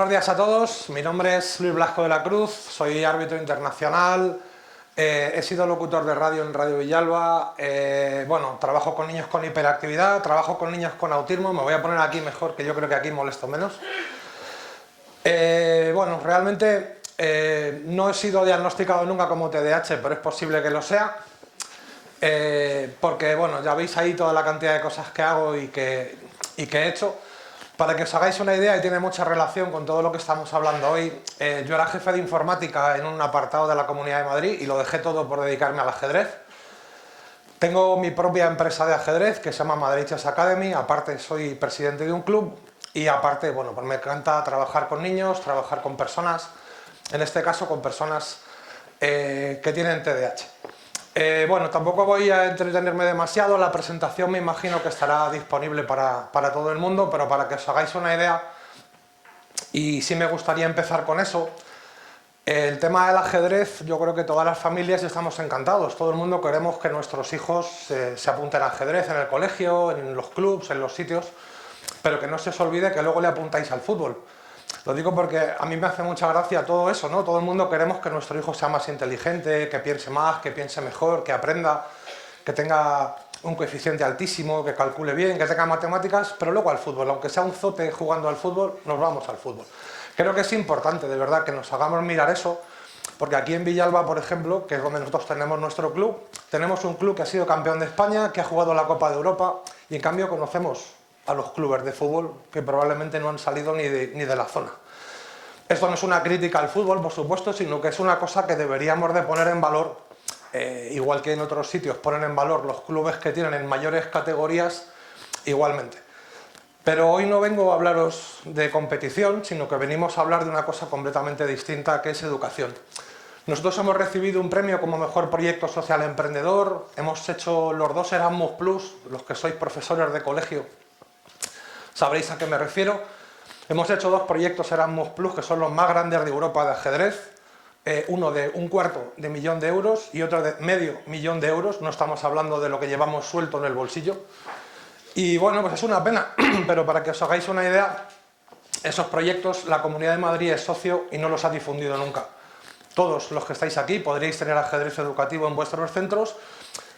buenos días a todos. Mi nombre es Luis Blasco de la Cruz, soy árbitro internacional, he sido locutor de radio en Radio Villalba, bueno, trabajo con niños con hiperactividad, trabajo con niños con autismo, me voy a poner aquí mejor, que yo creo que aquí molesto menos. Bueno, realmente no he sido diagnosticado nunca como TDAH, pero es posible que lo sea, porque bueno, ya veis ahí toda la cantidad de cosas que hago y que he hecho. Para que os hagáis una idea, y tiene mucha relación con todo lo que estamos hablando hoy, yo era jefe de informática en un apartado de la Comunidad de Madrid y lo dejé todo por dedicarme al ajedrez. Tengo mi propia empresa de ajedrez que se llama Madrid Chess Academy, aparte soy presidente de un club y aparte, bueno, pues me encanta trabajar con niños, trabajar con personas, en este caso con personas que tienen TDAH. Bueno, tampoco voy a entretenerme demasiado, la presentación me imagino que estará disponible para todo el mundo, pero para que os hagáis una idea, y sí me gustaría empezar con eso, el tema del ajedrez, yo creo que todas las familias estamos encantados, todo el mundo queremos que nuestros hijos se apunten al ajedrez en el colegio, en los clubs, en los sitios, pero que no se os olvide que luego le apuntáis al fútbol. Lo digo porque a mí me hace mucha gracia todo eso, ¿no? Todo el mundo queremos que nuestro hijo sea más inteligente, que piense más, que piense mejor, que aprenda, que tenga un coeficiente altísimo, que calcule bien, que tenga matemáticas, pero luego al fútbol, aunque sea un zote jugando al fútbol, nos vamos al fútbol. Creo que es importante, de verdad, que nos hagamos mirar eso, porque aquí en Villalba, por ejemplo, que es donde nosotros tenemos nuestro club, tenemos un club que ha sido campeón de España, que ha jugado la Copa de Europa, y en cambio conocemos a los clubes de fútbol que probablemente no han salido ni de la zona. Esto no es una crítica al fútbol, por supuesto, sino que es una cosa que deberíamos de poner en valor, igual que en otros sitios ponen en valor los clubes que tienen en mayores categorías, igualmente. Pero hoy no vengo a hablaros de competición, sino que venimos a hablar de una cosa completamente distinta, que es educación. Nosotros hemos recibido un premio como mejor proyecto social emprendedor, hemos hecho los 2 Erasmus Plus, los que sois profesores de colegio sabréis a qué me refiero. Hemos hecho 2 proyectos Erasmus Plus que son los más grandes de Europa de ajedrez, uno de $250.000 euros y otro de $500.000 euros, no estamos hablando de lo que llevamos suelto en el bolsillo. Y bueno, pues es una pena, pero para que os hagáis una idea, esos proyectos la Comunidad de Madrid es socio y no los ha difundido nunca. Todos los que estáis aquí podréis tener ajedrez educativo en vuestros centros,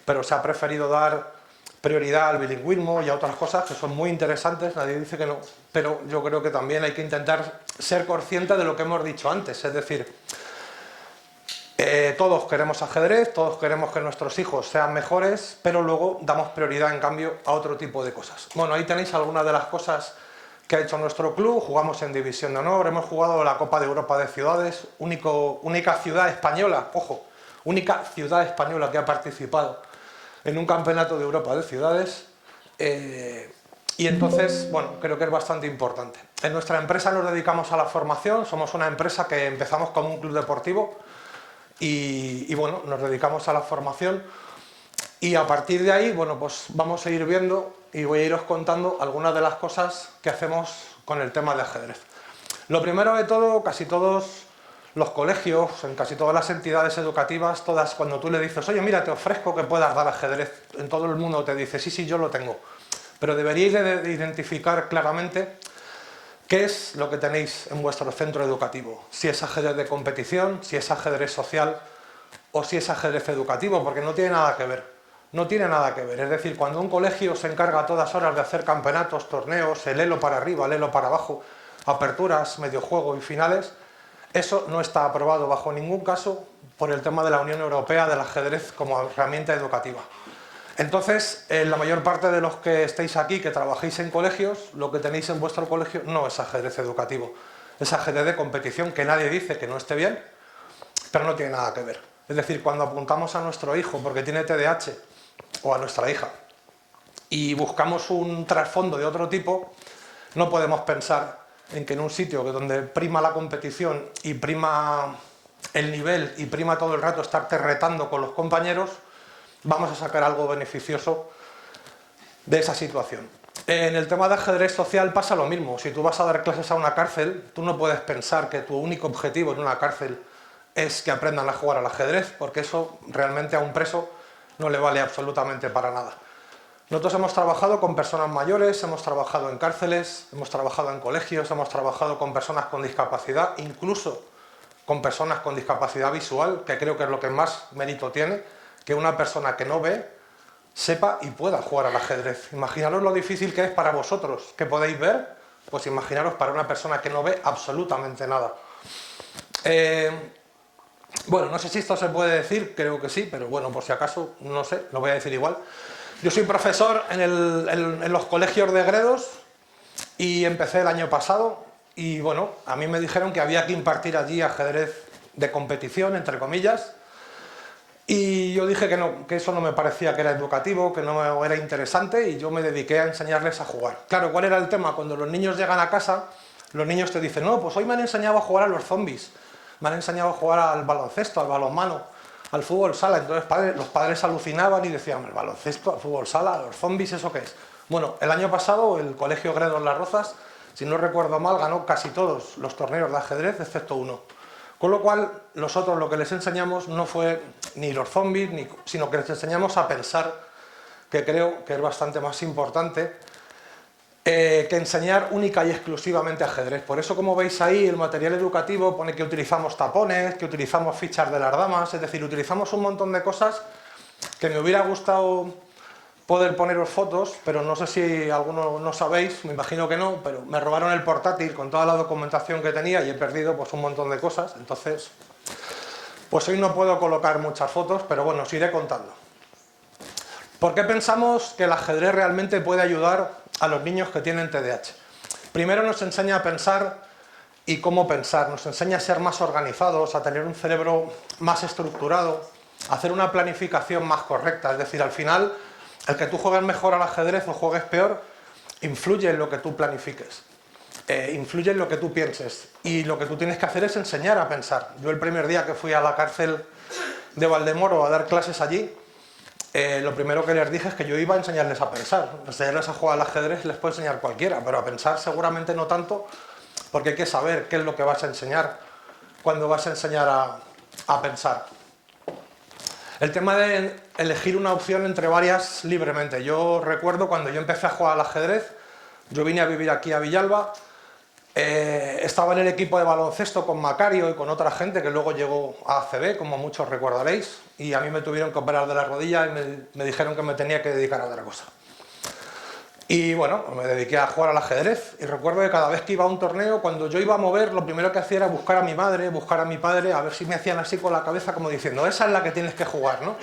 pero se ha preferido dar prioridad al bilingüismo y a otras cosas que son muy interesantes, nadie dice que no, pero yo creo que también hay que intentar ser consciente de lo que hemos dicho antes, es decir, todos queremos ajedrez, todos queremos que nuestros hijos sean mejores, pero luego damos prioridad en cambio a otro tipo de cosas. Bueno, ahí tenéis algunas de las cosas que ha hecho nuestro club, jugamos en División de Honor, hemos jugado la Copa de Europa de Ciudades, única ciudad española, ojo, única ciudad española que ha participado en un campeonato de Europa de ciudades, y entonces, bueno, creo que es bastante importante. En nuestra empresa nos dedicamos a la formación, somos una empresa que empezamos como un club deportivo y bueno, nos dedicamos a la formación y a partir de ahí, bueno, pues vamos a ir viendo y voy a iros contando algunas de las cosas que hacemos con el tema de ajedrez. Lo primero de todo, casi todos los colegios, en casi todas las entidades educativas, todas, cuando tú le dices, oye, mira, te ofrezco que puedas dar ajedrez, en todo el mundo te dice, sí, sí, yo lo tengo. Pero deberíais de identificar claramente qué es lo que tenéis en vuestro centro educativo. Si es ajedrez de competición, si es ajedrez social o si es ajedrez educativo, porque no tiene nada que ver. No tiene nada que ver. Es decir, cuando un colegio se encarga a todas horas de hacer campeonatos, torneos, el elo para arriba, el elo para abajo, aperturas, mediojuego y finales, eso no está aprobado bajo ningún caso por el tema de la Unión Europea del ajedrez como herramienta educativa. Entonces, la mayor parte de los que estéis aquí, que trabajéis en colegios, lo que tenéis en vuestro colegio no es ajedrez educativo, es ajedrez de competición, que nadie dice que no esté bien, pero no tiene nada que ver. Es decir, cuando apuntamos a nuestro hijo porque tiene TDAH, o a nuestra hija, y buscamos un trasfondo de otro tipo, no podemos pensar en que en un sitio donde prima la competición y prima el nivel y prima todo el rato estarte retando con los compañeros, vamos a sacar algo beneficioso de esa situación. En el tema de ajedrez social pasa lo mismo. Si tú vas a dar clases a una cárcel, tú no puedes pensar que tu único objetivo en una cárcel es que aprendan a jugar al ajedrez, porque eso realmente a un preso no le vale absolutamente para nada. Nosotros hemos trabajado con personas mayores, hemos trabajado en cárceles, hemos trabajado en colegios, hemos trabajado con personas con discapacidad, incluso con personas con discapacidad visual, que creo que es lo que más mérito tiene, que una persona que no ve sepa y pueda jugar al ajedrez. Imaginaros lo difícil que es para vosotros, que podéis ver, pues imaginaros para una persona que no ve absolutamente nada. Bueno, no sé si esto se puede decir, creo que sí, pero bueno, por si acaso, no sé, lo voy a decir igual. Yo soy profesor en los colegios de Gredos y empecé el año pasado y bueno, a mí me dijeron que había que impartir allí ajedrez de competición, entre comillas, y yo dije que no, que eso no me parecía que era educativo, que no era interesante y yo me dediqué a enseñarles a jugar. Claro, ¿cuál era el tema? Cuando los niños llegan a casa, los niños te dicen, no, pues hoy me han enseñado a jugar a los zombies, me han enseñado a jugar al baloncesto, al balonmano, al fútbol sala. Entonces los padres alucinaban y decían, el baloncesto, al fútbol sala, a los zombies, ¿eso qué es? Bueno, el año pasado el Colegio Gredos Las Rozas, si no recuerdo mal, ganó casi todos los torneos de ajedrez, excepto uno. Con lo cual, nosotros lo que les enseñamos no fue ni los zombies, sino que les enseñamos a pensar, que creo que es bastante más importante que enseñar única y exclusivamente ajedrez. Por eso, como veis ahí, el material educativo pone que utilizamos tapones, que utilizamos fichas de las damas, es decir, utilizamos un montón de cosas que me hubiera gustado poder poneros fotos, pero no sé si alguno no sabéis, me imagino que no, pero me robaron el portátil con toda la documentación que tenía y he perdido pues un montón de cosas, entonces pues hoy no puedo colocar muchas fotos, pero bueno, os iré contando. ¿Por qué pensamos que el ajedrez realmente puede ayudar a los niños que tienen TDAH? Primero nos enseña a pensar y cómo pensar, nos enseña a ser más organizados, a tener un cerebro más estructurado, a hacer una planificación más correcta, es decir, al final el que tú juegues mejor al ajedrez o juegues peor influye en lo que tú planifiques, influye en lo que tú pienses y lo que tú tienes que hacer es enseñar a pensar. Yo el primer día que fui a la cárcel de Valdemoro a dar clases allí, lo primero que les dije es que yo iba a enseñarles a pensar. Enseñarles a jugar al ajedrez les puede enseñar cualquiera, pero a pensar seguramente no tanto, porque hay que saber qué es lo que vas a enseñar cuando vas a enseñar a pensar. El tema de elegir una opción entre varias libremente. Yo recuerdo cuando yo empecé a jugar al ajedrez, yo vine a vivir aquí a Villalba, estaba en el equipo de baloncesto con Macario y con otra gente que luego llegó a ACB, como muchos recordaréis, y a mí me tuvieron que operar de la rodilla y me dijeron que me tenía que dedicar a otra cosa. Y bueno, me dediqué a jugar al ajedrez y recuerdo que cada vez que iba a un torneo, cuando yo iba a mover, lo primero que hacía era buscar a mi madre, buscar a mi padre, a ver si me hacían así con la cabeza como diciendo, esa es la que tienes que jugar, ¿no?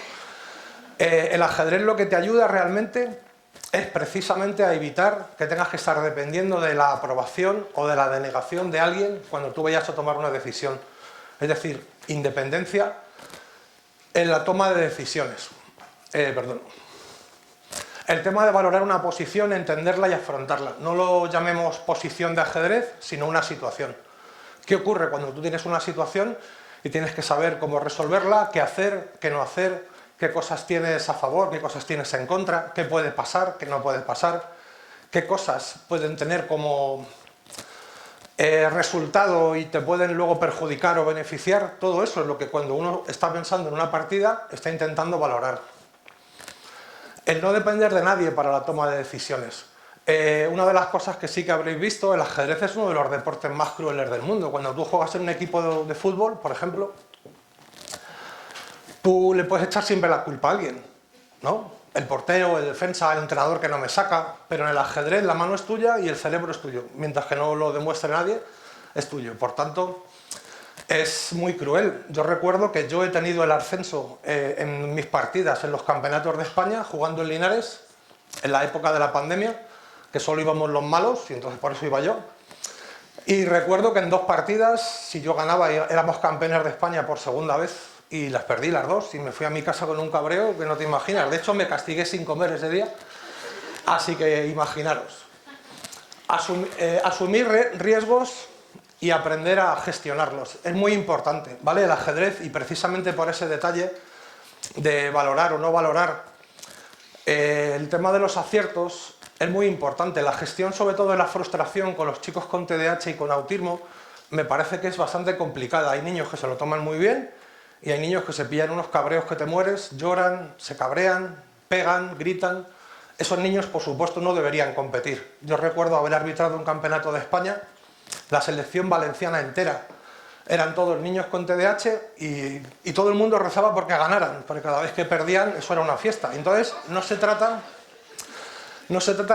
El ajedrez lo que te ayuda realmente es precisamente a evitar que tengas que estar dependiendo de la aprobación o de la denegación de alguien cuando tú vayas a tomar una decisión. Es decir, independencia en la toma de decisiones. El tema de valorar una posición, entenderla y afrontarla. No lo llamemos posición de ajedrez, sino una situación. ¿Qué ocurre cuando tú tienes una situación y tienes que saber cómo resolverla, qué hacer, qué no hacer, qué cosas tienes a favor, qué cosas tienes en contra, qué puede pasar, qué no puede pasar, qué cosas pueden tener como resultado y te pueden luego perjudicar o beneficiar? Todo eso es lo que cuando uno está pensando en una partida está intentando valorar. El no depender de nadie para la toma de decisiones. Una de las cosas que sí que habréis visto, el ajedrez es uno de los deportes más crueles del mundo. Cuando tú juegas en un equipo de fútbol, por ejemplo, tú le puedes echar siempre la culpa a alguien, ¿no? El portero, el defensa, el entrenador que no me saca, pero en el ajedrez la mano es tuya y el cerebro es tuyo. Mientras que no lo demuestre nadie, es tuyo. Por tanto, es muy cruel. Yo recuerdo que yo he tenido el ascenso en mis partidas en los campeonatos de España, jugando en Linares, en la época de la pandemia, que solo íbamos los malos, y entonces por eso iba yo. Y recuerdo que en 2 partidas, si yo ganaba, éramos campeones de España por segunda vez, y las perdí las 2, y me fui a mi casa con un cabreo que no te imaginas. De hecho, me castigué sin comer ese día, así que imaginaros. Asumir riesgos y aprender a gestionarlos. Es muy importante, ¿vale? El ajedrez, y precisamente por ese detalle de valorar o no valorar, el tema de los aciertos es muy importante. La gestión, sobre todo de la frustración con los chicos con TDAH y con autismo, me parece que es bastante complicada. Hay niños que se lo toman muy bien y hay niños que se pillan unos cabreos que te mueres, lloran, se cabrean, pegan, gritan. Esos niños, por supuesto, no deberían competir. Yo recuerdo haber arbitrado un campeonato de España, la selección valenciana entera, eran todos niños con TDAH y todo el mundo rezaba porque ganaran, porque cada vez que perdían eso era una fiesta. Entonces no se trata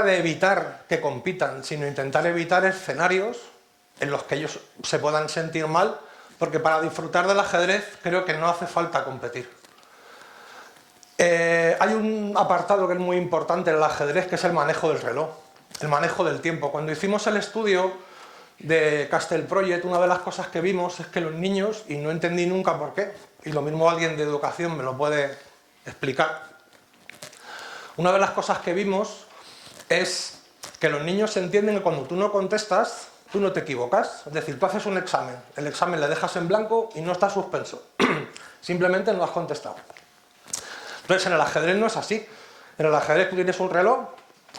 de evitar que compitan, sino intentar evitar escenarios en los que ellos se puedan sentir mal, porque para disfrutar del ajedrez creo que no hace falta competir. Hay un apartado que es muy importante en el ajedrez, que es el manejo del reloj, el manejo del tiempo. Cuando hicimos el estudio de Castle Project, una de las cosas que vimos es que los niños, y no entendí nunca por qué, y lo mismo alguien de educación me lo puede explicar, una de las cosas que vimos es que los niños entienden que cuando tú no contestas, tú no te equivocas. Es decir, tú haces un examen, el examen le dejas en blanco y no está suspenso, simplemente no has contestado. Entonces en el ajedrez no es así. En el ajedrez tú tienes un reloj,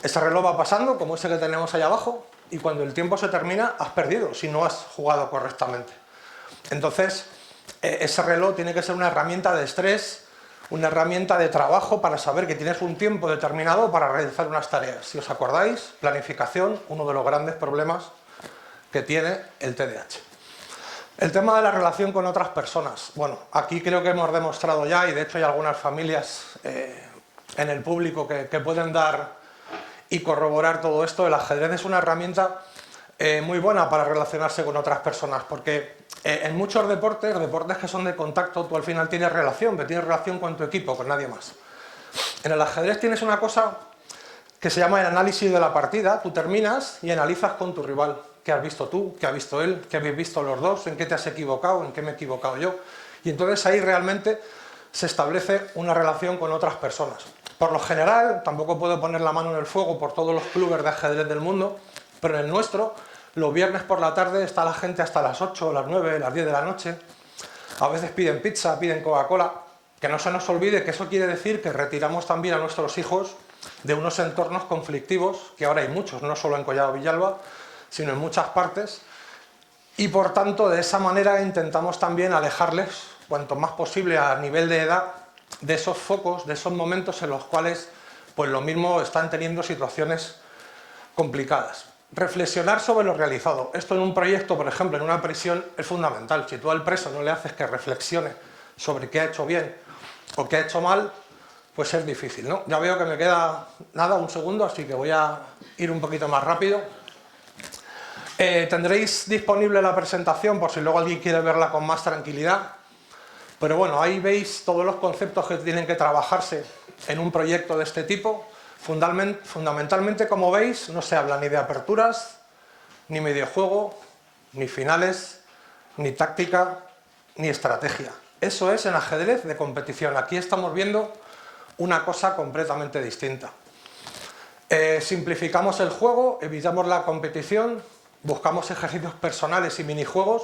ese reloj va pasando, como ese que tenemos ahí abajo, y cuando el tiempo se termina, has perdido, si no has jugado correctamente. Entonces, ese reloj tiene que ser una herramienta de estrés, una herramienta de trabajo para saber que tienes un tiempo determinado para realizar unas tareas. Si os acordáis, planificación, uno de los grandes problemas que tiene el TDAH. El tema de la relación con otras personas. Bueno, aquí creo que hemos demostrado ya, y de hecho hay algunas familias en el público que pueden dar y corroborar todo esto. El ajedrez es una herramienta muy buena para relacionarse con otras personas, porque en muchos deportes que son de contacto, tú al final tienes relación con tu equipo, con nadie más. En el ajedrez tienes una cosa que se llama el análisis de la partida. Tú terminas y analizas con tu rival. ¿Qué has visto tú? ¿Qué ha visto él? ¿Qué habéis visto los dos? ¿En qué te has equivocado? ¿En qué me he equivocado yo? Y entonces ahí realmente se establece una relación con otras personas. Por lo general, tampoco puedo poner la mano en el fuego por todos los clubes de ajedrez del mundo, pero en el nuestro, los viernes por la tarde está la gente hasta las 8, las 9, las 10 de la noche. A veces piden pizza, piden Coca-Cola. Que no se nos olvide que eso quiere decir que retiramos también a nuestros hijos de unos entornos conflictivos, que ahora hay muchos, no solo en Collado Villalba, sino en muchas partes, y por tanto de esa manera intentamos también alejarles, cuanto más posible a nivel de edad, de esos focos, de esos momentos en los cuales pues lo mismo están teniendo situaciones complicadas. Reflexionar sobre lo realizado. Esto en un proyecto, por ejemplo, en una prisión, es fundamental. Si tú al preso no le haces que reflexione sobre qué ha hecho bien o qué ha hecho mal, pues es difícil, ¿no? Ya veo que me queda nada, un segundo, así que voy a ir un poquito más rápido. Tendréis disponible la presentación por si luego alguien quiere verla con más tranquilidad, pero bueno, ahí veis todos los conceptos que tienen que trabajarse en un proyecto de este tipo. Fundamentalmente, como veis, no se habla ni de aperturas, ni videojuego, ni finales, ni táctica, ni estrategia. Eso es en ajedrez de competición. Aquí estamos viendo una cosa completamente distinta. Simplificamos el juego, evitamos la competición, buscamos ejercicios personales y minijuegos.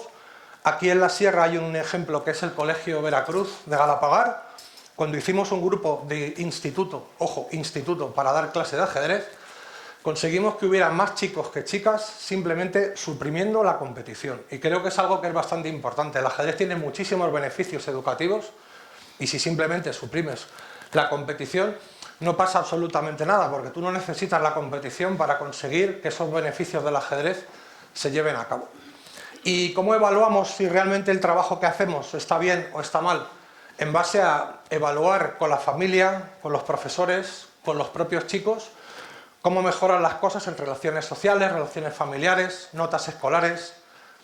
Aquí en la Sierra hay un ejemplo que es el Colegio Veracruz de Galapagar. Cuando hicimos un grupo de instituto, ojo, instituto, para dar clase de ajedrez, conseguimos que hubiera más chicos que chicas, simplemente suprimiendo la competición. Y creo que es algo que es bastante importante. El ajedrez tiene muchísimos beneficios educativos y si simplemente suprimes la competición, no pasa absolutamente nada, porque tú no necesitas la competición para conseguir que esos beneficios del ajedrez se lleven a cabo. ¿Y cómo evaluamos si realmente el trabajo que hacemos está bien o está mal? En base a evaluar con la familia, con los profesores, con los propios chicos, cómo mejoran las cosas en relaciones sociales, relaciones familiares, notas escolares,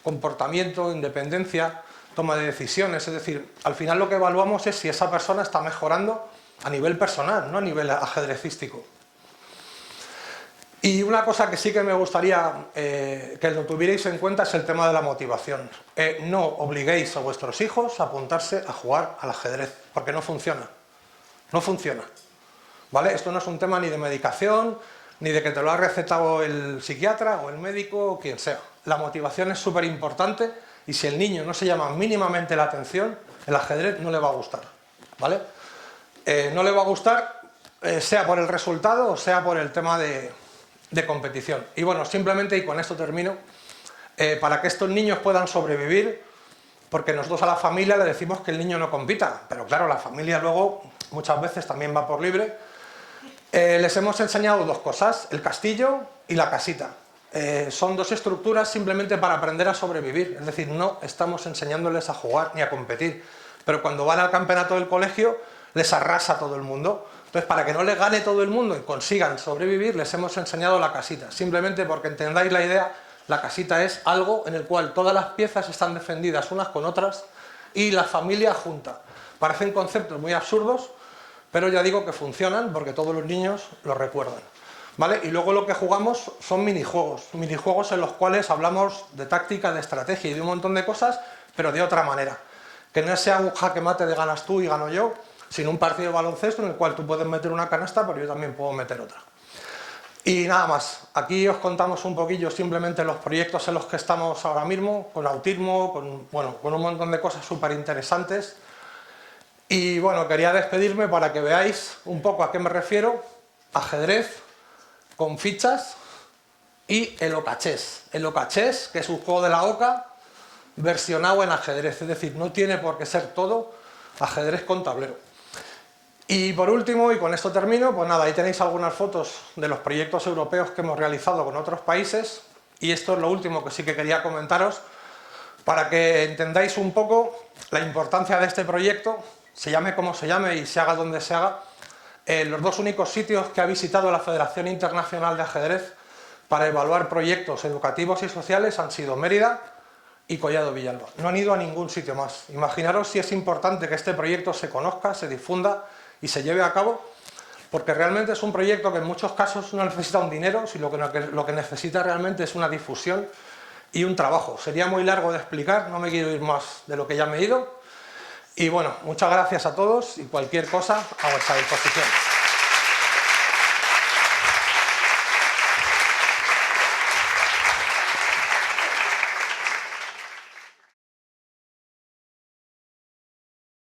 comportamiento, independencia, toma de decisiones. Es decir, al final lo que evaluamos es si esa persona está mejorando a nivel personal, no a nivel ajedrecístico. Y una cosa que sí que me gustaría que lo tuvierais en cuenta es el tema de la motivación. No obliguéis a vuestros hijos a apuntarse a jugar al ajedrez, porque no funciona. No funciona. ¿Vale? Esto no es un tema ni de medicación, ni de que te lo ha recetado el psiquiatra o el médico o quien sea. La motivación es súper importante y si el niño no se llama mínimamente la atención, el ajedrez no le va a gustar. ¿Vale? No le va a gustar, sea por el resultado o sea por el tema de competición. Y bueno, simplemente, y con esto termino, para que estos niños puedan sobrevivir, porque nosotros a la familia le decimos que el niño no compita, pero claro, la familia luego muchas veces también va por libre, Les hemos enseñado dos cosas, el castillo y la casita. Son dos estructuras simplemente para aprender a sobrevivir, es decir, no estamos enseñándoles a jugar ni a competir, pero cuando van al campeonato del colegio les arrasa todo el mundo. Entonces, para que no les gane todo el mundo y consigan sobrevivir, les hemos enseñado la casita. Simplemente porque entendáis la idea, la casita es algo en el cual todas las piezas están defendidas unas con otras y la familia junta. Parecen conceptos muy absurdos, pero ya digo que funcionan porque todos los niños lo recuerdan, ¿vale? Y luego lo que jugamos son minijuegos en los cuales hablamos de táctica, de estrategia y de un montón de cosas, pero de otra manera. Que no sea un jaque mate de ganas tú y gano yo, sino un partido de baloncesto en el cual tú puedes meter una canasta, pero yo también puedo meter otra. Y nada más, aquí os contamos un poquillo simplemente los proyectos en los que estamos ahora mismo, con autismo, con un montón de cosas súper interesantes. Y bueno, quería despedirme para que veáis un poco a qué me refiero. Ajedrez con fichas y el Okachés. El Okachés, que es un juego de la oca versionado en ajedrez, es decir, no tiene por qué ser todo ajedrez con tablero. Y por último, y con esto termino, pues nada, ahí tenéis algunas fotos de los proyectos europeos que hemos realizado con otros países, y esto es lo último que sí que quería comentaros, para que entendáis un poco la importancia de este proyecto, se llame como se llame y se haga donde se haga. Los dos únicos sitios que ha visitado la Federación Internacional de Ajedrez para evaluar proyectos educativos y sociales han sido Mérida y Collado Villalba. No han ido a ningún sitio más. Imaginaros si es importante que este proyecto se conozca, se difunda y se lleve a cabo, porque realmente es un proyecto que en muchos casos no necesita un dinero, sino que lo que necesita realmente es una difusión y un trabajo. Sería muy largo de explicar, no me quiero ir más de lo que ya me he ido. Y bueno, muchas gracias a todos y cualquier cosa a vuestra disposición.